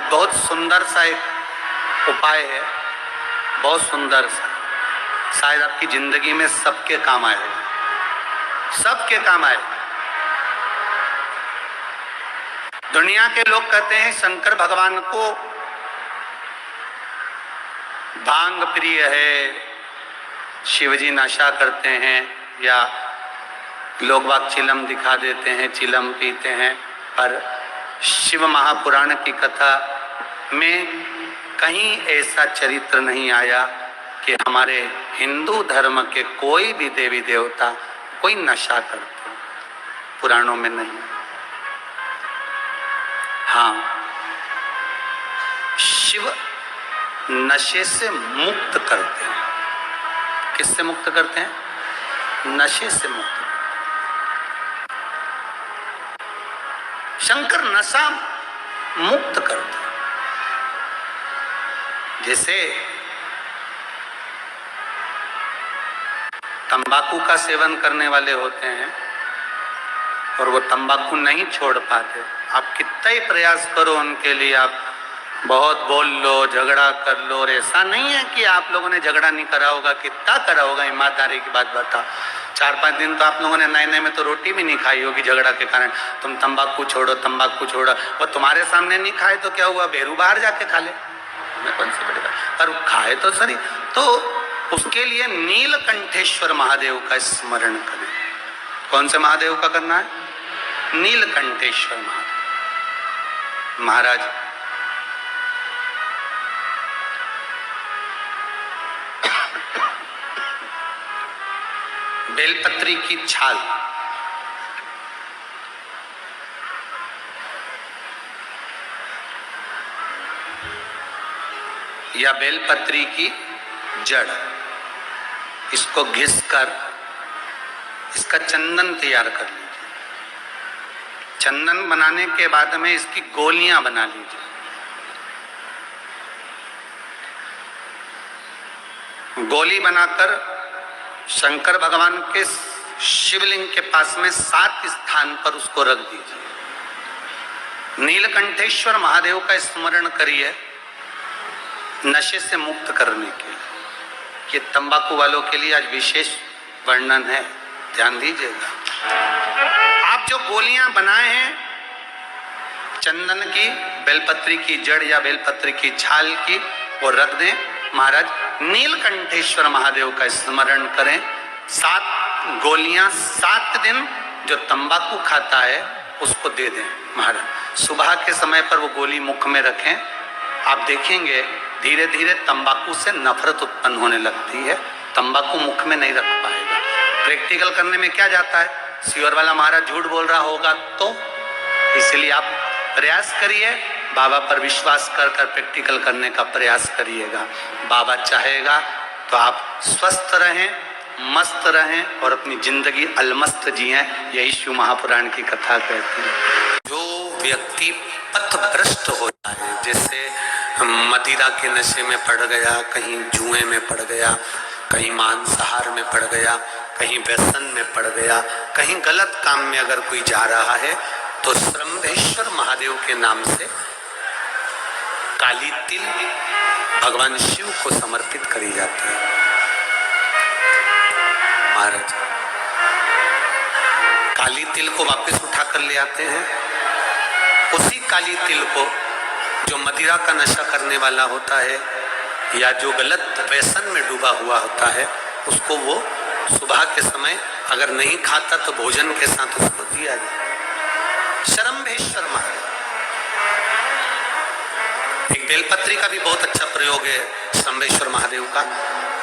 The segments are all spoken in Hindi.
आज बहुत सुंदर सा एक उपाय है, बहुत सुंदर सा, शायद आपकी जिंदगी में सबके काम आएगा, सबके काम आएगा। दुनिया के लोग कहते हैं शंकर भगवान को भांग प्रिय है, शिवजी नशा करते हैं, या लोग बाग चिलम दिखा देते हैं, चिलम पीते हैं। पर शिव महापुराण की कथा में कहीं ऐसा चरित्र नहीं आया कि हमारे हिंदू धर्म के कोई भी देवी देवता कोई नशा करते, पुराणों में नहीं। हाँ, शिव नशे से मुक्त करते हैं। किससे मुक्त करते हैं? नशे से मुक्त। शंकर नशा मुक्त करते हैं। जैसे तंबाकू का सेवन करने वाले होते हैं और वो तंबाकू नहीं छोड़ पाते, आप कितना ही प्रयास करो उनके लिए, आप बहुत बोल लो, झगड़ा कर लो, और ऐसा नहीं है कि आप लोगों ने झगड़ा नहीं करा होगा, कितना करा होगा, ईमानदारी की बात बता। 4-5 दिन तो आप लोगों ने नए नए में तो रोटी भी नहीं खाई होगी झगड़ा के कारण। तुम तंबाकू छोड़ो, तंबाकू छोड़ो, वो तुम्हारे सामने नहीं खाए तो क्या हुआ, भेरू बाहर जाके खा ले, मैं कौन सी बड़ी बात, पर खाए तो सही। तो उसके लिए नीलकंठेश्वर महादेव का स्मरण करें। कौन से महादेव का करना है? नीलकंठेश्वर महादेव महाराज। बेलपत्री की छाल या बेलपत्री की जड़, इसको घिसकर इसका चंदन तैयार कर लीजिए। चंदन बनाने के बाद में इसकी गोलियां बना लीजिए। गोली बनाकर शंकर भगवान के शिवलिंग के पास में 7 स्थान पर उसको रख दीजिए। नीलकंठेश्वर महादेव का स्मरण करिए नशे से मुक्त करने के लिए। ये तंबाकू वालों के लिए आज विशेष वर्णन है, ध्यान दीजिएगा। आप जो गोलियां बनाए हैं चंदन की, बेलपत्री की जड़ या बेलपत्री की छाल की, वो रख दें। महाराज नीलकंठेश्वर महादेव का स्मरण करें। 7 गोलियां 7 दिन जो तंबाकू खाता है उसको दे दें। महाराज सुबह के समय पर वो गोली मुख में रखें, आप देखेंगे धीरे धीरे तंबाकू से नफरत उत्पन्न होने लगती है, तंबाकू मुख में नहीं रख पाएगा। प्रैक्टिकल करने में क्या जाता है, सीवर वाला महाराज झूठ बोल रहा होगा, तो इसलिए आप प्रयास करिए, बाबा पर विश्वास कर कर प्रैक्टिकल करने का प्रयास करिएगा। बाबा चाहेगा तो आप स्वस्थ रहें, मस्त रहें और अपनी जिंदगी अलमस्त जिएं। यही शिव महापुराण की कथा कहती है। जो व्यक्ति पथभ्रष्ट होता है, जैसे मदिरा के नशे में पड़ गया, कहीं जुए में पड़ गया, कहीं मांसाहार में पड़ गया, कहीं व्यसन में पड़ गया, कहीं गलत काम में अगर कोई जा रहा है, तो श्रम्भेश्वर महादेव के नाम से काली तिल भगवान शिव को समर्पित करी जाती है। महाराज काली तिल को वापस उठा कर ले आते हैं। उसी काली तिल को जो मदिरा का नशा करने वाला होता है या जो गलत व्यसन में डूबा हुआ होता है, उसको वो सुबह के समय अगर नहीं खाता तो भोजन के साथ उसको दिया जाए। श्रम्भेश्वर महादेव। एक बेलपत्री का भी बहुत अच्छा प्रयोग है श्रम्भेश्वर महादेव का।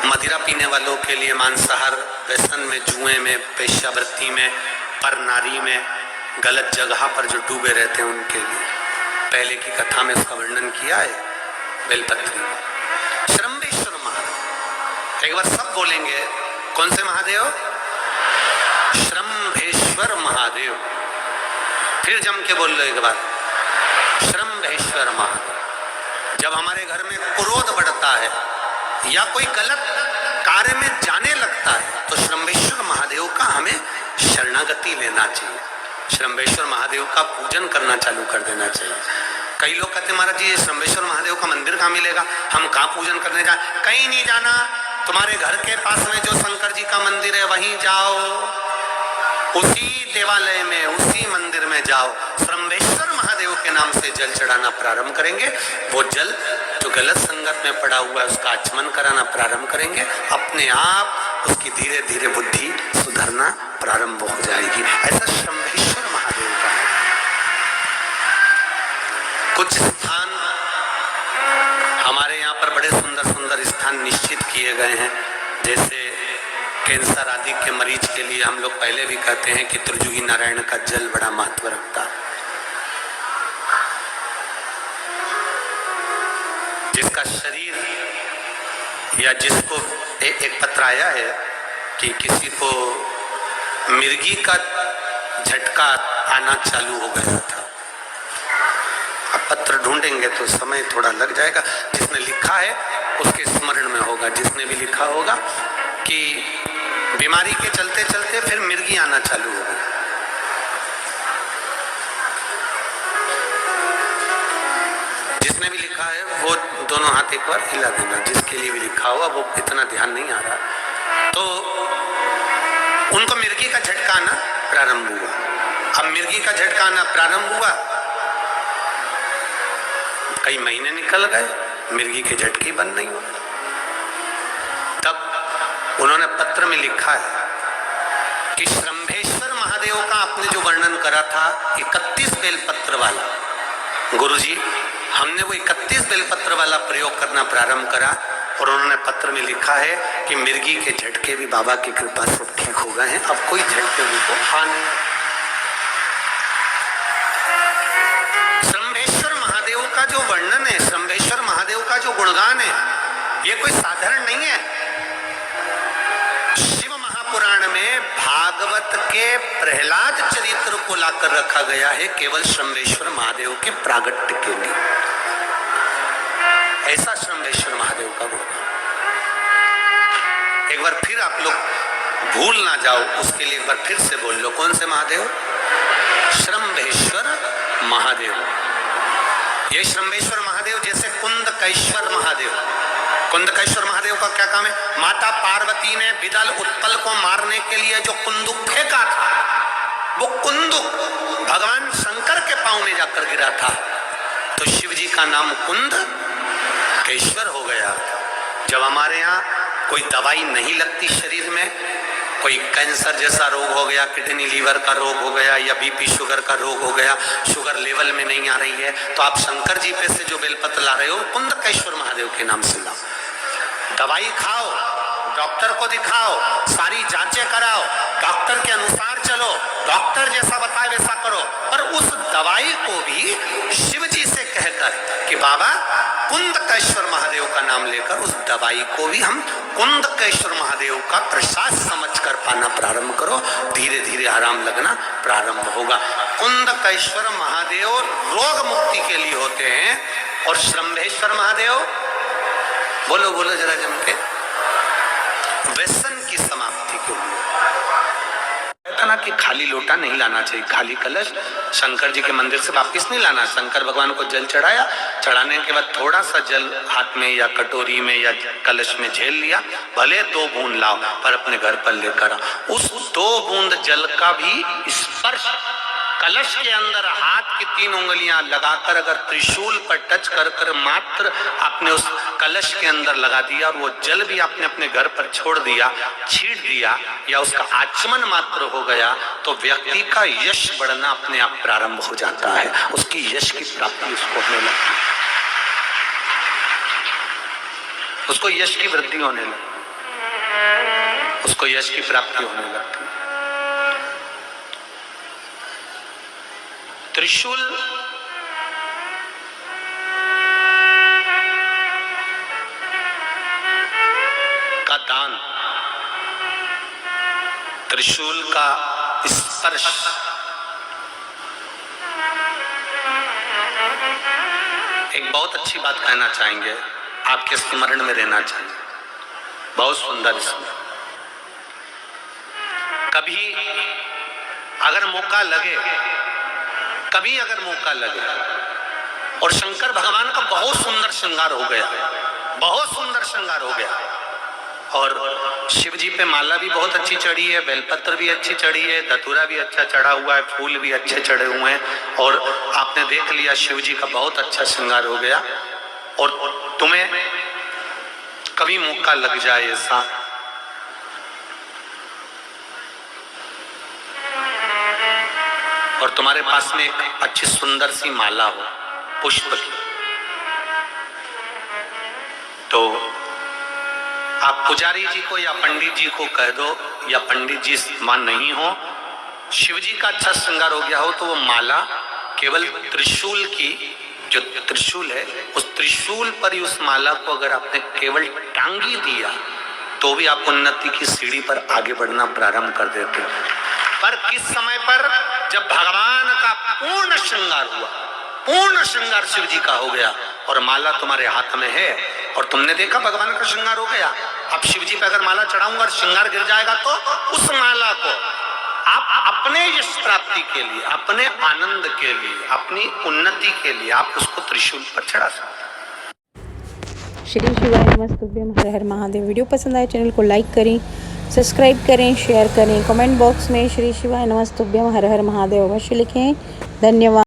मदिरा पीने वालों के लिए, मांसाहार व्यसन में, जुए में, वेश्यावृत्ति में, पर नारी में, गलत जगह पर जो डूबे रहते हैं उनके लिए पहले की कथा में उसका वर्णन किया है बेलपत्री। श्रम्भेश्वर महादेव, एक बार सब बोलेंगे, कौन से महादेव? श्रम्भेश्वर महादेव। फिर जम के बोल लो एक बार, श्रम्भेश्वर महादेव। जब हमारे घर में क्रोध बढ़ता है या कोई गलत कार्य में जाने लगता है तो श्रम्भेश्वर महादेव का हमें शरणागति लेना चाहिए, श्रम्भेश्वर महादेव का पूजन करना चालू कर देना चाहिए। कई लोग कहते हैं महाराज जी ये श्रमेश्वर महादेव का मंदिर कहाँ मिलेगा, हम कहाँ पूजन करने जाए? कहीं नहीं जाना, तुम्हारे घर के पास में जो शंकर जी का मंदिर है वहीं जाओ, उसी देवालय में उसी मंदिर में जाओ, श्रमेश्वर महादेव के नाम से जल चढ़ाना प्रारंभ करेंगे। वो जल जो गलत संगत में पड़ा हुआ है उसका आचमन कराना प्रारंभ करेंगे, अपने आप उसकी धीरे धीरे बुद्धि सुधरना प्रारंभ हो जाएगी। ऐसा श्रमेश्वर महादेव का है। कुछ स्थान हमारे यहाँ पर बड़े सुंदर सुंदर स्थान निश्चित किए गए हैं, जैसे कैंसर आदि के मरीज के लिए हम लोग पहले भी कहते हैं कि त्रिजुगी नारायण का जल बड़ा महत्व रखता है। जिसका शरीर या जिसको एक पत्र आया है कि किसी को मिर्गी का झटका आना चालू हो गया था। अब पत्र ढूंढेंगे तो समय थोड़ा लग जाएगा, जिसने लिखा है उसके स्मरण में होगा। जिसने भी लिखा होगा कि बीमारी के चलते चलते फिर मिर्गी आना चालू हो गई, जिसने भी लिखा है वो दोनों हाथ एक बार हिला देना। जिसके लिए भी लिखा हुआ वो इतना ध्यान नहीं आ रहा, तो उनको मिर्गी का झटका आना प्रारंभ हुआ। अब मिर्गी का झटका आना प्रारंभ हुआ, कई महीने निकल गए, मिर्गी के झटके बंद नहीं हुए। तब उन्होंने पत्र में लिखा है कि श्रमेश्वर महादेव का आपने जो वर्णन करा था 31 बेलपत्र वाला, गुरुजी हमने वो 31 बेलपत्र वाला प्रयोग करना प्रारंभ करा, और उन्होंने पत्र में लिखा है कि मिर्गी के झटके भी बाबा की कृपा से ठीक हो गए हैं, अब कोई झटके उनको आ नहीं। श्रमेश्वर महादेव का जो वर्णन है, श्रमेश्वर महादेव का जो गुणगान है, ये कोई साधारण नहीं है। शिव महापुराण में भागवत के प्रहलाद चरित्र को लाकर रखा गया है केवल श्रमेश्वर महादेव के प्रागट्य के लिए। ऐसा श्रमेश्वर महादेव का गुण। एक बार फिर आप लोग भूल ना जाओ, उसके लिए एक बार फिर से बोल लो, कौन से महादेव? श्रमेश्वर महादेव। ये श्रमेश्वर महादेव जैसे कुंदकेश्वर महादेव। कुंदकेश्वर महादेव का क्या काम है? माता पार्वती ने विदल उत्पल को मारने के लिए जो कुंदुक फेंका था, वो कुंदुक भगवान शंकर के पांव में जाकर गिरा था, तो शिव जी का नाम कुंदकेश्वर हो गया। जब हमारे यहाँ कोई दवाई नहीं लगती शरीर में, कोई कैंसर जैसा रोग हो गया, किडनी लीवर का रोग हो गया, या बीपी शुगर का रोग हो गया, शुगर लेवल में नहीं आ रही है, तो आप शंकर जी पे से जो बेलपत्र ला रहे हो कुंदकेश्वर महादेव के नाम से लाओ। दवाई खाओ, डॉक्टर को दिखाओ, सारी जांचें कराओ, डॉक्टर के अनुसार चलो, डॉक्टर जैसा बताए वैसा करो, पर उस दवाई को भी शिव जी से कहकर कि बाबा कुंदकेश्वर महादेव का नाम लेकर उस दवाई को भी हम कुंदकेश्वर महादेव का प्रसाद समझकर पाना प्रारंभ करो, धीरे धीरे आराम लगना प्रारंभ होगा। कुंदकेश्वर महादेव रोग मुक्ति के लिए होते हैं, और श्रमेश्वर महादेव, बोलो बोलो जरा जम के, व्यसन की समाप्ति के लिए। कहता ना कि खाली लोटा नहीं लाना चाहिए, खाली कलश शंकर जी के मंदिर से वापिस नहीं लाना। शंकर भगवान को जल चढ़ाया, चढ़ाने के बाद थोड़ा सा जल हाथ में या कटोरी में या कलश में झेल लिया, भले 2 बूंद लाओ पर अपने घर पर लेकर आओ। उस 2 बूंद जल का भी स्पर्श कलश के अंदर हाथ की 3 उंगलियां लगाकर अगर त्रिशूल पर टच कर कर मात्र आपने उस कलश के अंदर लगा दिया, और वो जल भी आपने अपने घर पर छोड़ दिया, छीट दिया, या उसका आचमन मात्र हो गया, तो व्यक्ति का यश बढ़ना अपने आप प्रारंभ हो जाता है, उसकी यश की प्राप्ति उसको होने लगती है, उसको यश की वृद्धि होने लगती, उसको यश की प्राप्ति होने लगती है। त्रिशूल का दान, त्रिशूल का स्पर्श, एक बहुत अच्छी बात कहना चाहेंगे, आपके स्मरण में रहना चाहिए, बहुत सुंदर इसमें। कभी अगर मौका लगे और शंकर भगवान का बहुत सुंदर श्रृंगार हो गया, बहुत सुंदर श्रृंगार हो गया। और शिव जी पे माला भी बहुत अच्छी चढ़ी है, बेलपत्र भी अच्छी चढ़ी है, धतूरा भी अच्छा चढ़ा हुआ है, फूल भी अच्छे चढ़े हुए हैं। और आपने देख लिया शिव जी का बहुत अच्छा श्रृंगार हो गया। और तुम्हें कभी मौका लग जाए ऐसा, और तुम्हारे पास में एक अच्छी सुंदर सी माला हो पुष्प की, तो आप पुजारी जी को या पंडित जी को कह दो, या पंडित जी मान नहीं हो, शिव जी का अच्छा श्रृंगार हो गया हो, तो वो माला केवल त्रिशूल की, जो त्रिशूल है उस त्रिशूल पर ही उस माला को अगर आपने केवल टांगी दिया तो भी आप उन्नति की सीढ़ी पर आगे बढ़ना प्रारंभ कर देते हो। पर किस समय पर? जब भगवान का पूर्ण श्रृंगार हुआ, पूर्ण श्रृंगार शिव जी का हो गया और माला तुम्हारे हाथ में है, और तुमने देखा भगवान का श्रृंगार हो गया। अब शिव जी पे अगर माला चढ़ाऊंगा और श्रृंगार गिर जाएगा तो उस माला को आप अपने यश प्राप्ति के लिए, अपने आनंद के लिए, अपनी उन्नति के लिए आप उसको त्रिशूल पर चढ़ा सकते। श्री शिवाय नमस्तुभ्यम, हर हर महादेव। वीडियो पसंद आए चैनल को लाइक करें, सब्सक्राइब करें, शेयर करें, कमेंट बॉक्स में श्री शिवाय नमस्तुभ्यम हर हर महादेव अवश्य लिखें। धन्यवाद।